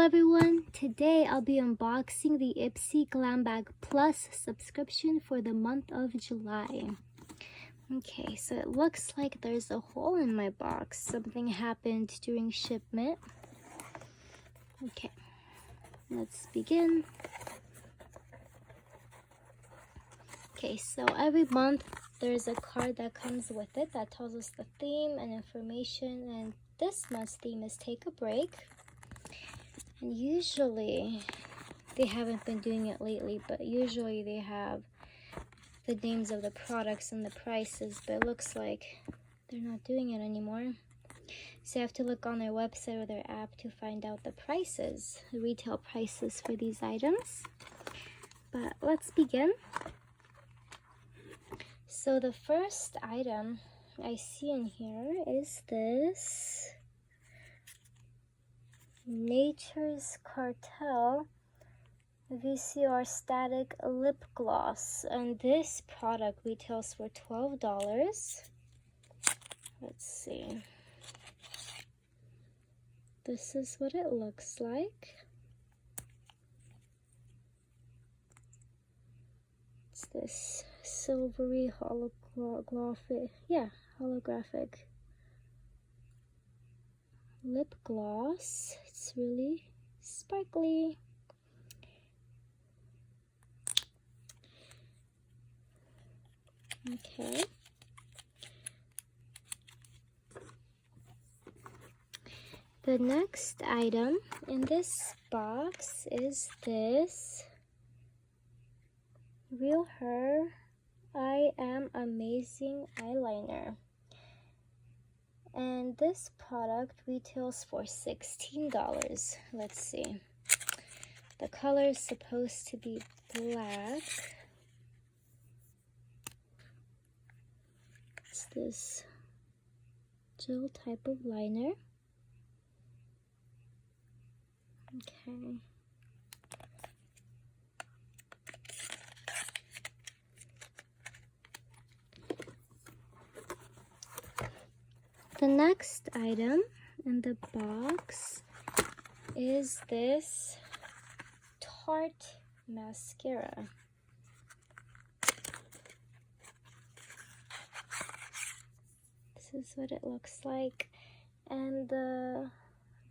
everyone, today I'll be unboxing the Ipsy Glam Bag Plus subscription for the month of July. Okay, so it looks like there's a hole in my box. Something happened during shipment. Okay, let's begin. Okay, so every month there's a card that comes with it that tells us the theme and information, and this month's theme is Take a Break. And usually, they haven't been doing it lately, but usually they have the names of the products and the prices, but it looks like they're not doing it anymore. So you have to look on their website or their app to find out the prices, the retail prices for these items. But let's begin. So the first item I see in here is this Nature's Cartel VCR Static Lip Gloss, and this product retails for $12. Let's see. This is what it looks like. It's this silvery holographic lip gloss. It's really sparkly. Okay. The next item in this box is this Real Her I Am Amazing eyeliner. And this product retails for $16. Let's see. The color is supposed to be black. It's this gel type of liner. Okay. The next item in the box is this Tarte Mascara. This is what it looks like, and the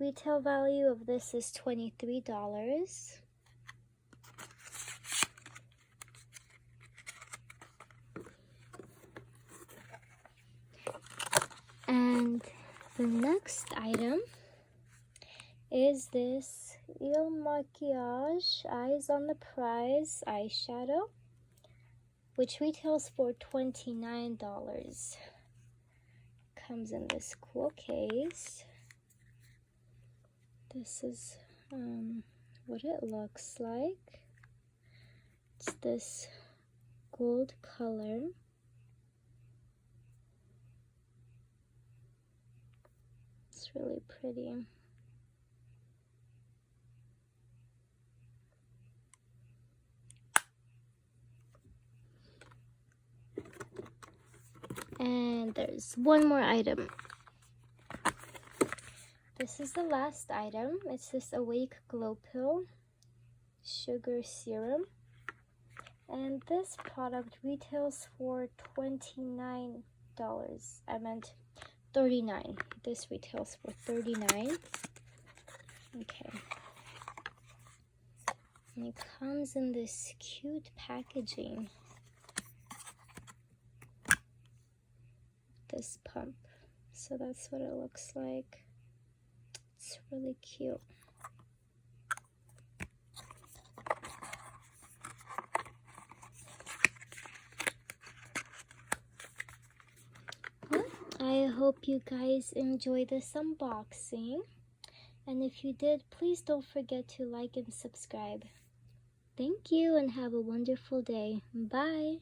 retail value of this is $23. And the next item is this Il Makiage Eyes on the Prize eyeshadow, which retails for $29. Comes in this cool case. This is what it looks like. It's this gold color. It's really pretty. And there's one more item. This is the last item. It's this Awake Glow Pill Sugar Serum. And this product retails for $29. I meant $39. This retails for $39. Okay. And it comes in this cute packaging. This pump. So that's what it looks like. It's really cute. Well, I hope you guys enjoy this unboxing. And if you did, please don't forget to like and subscribe. Thank you and have a wonderful day. Bye.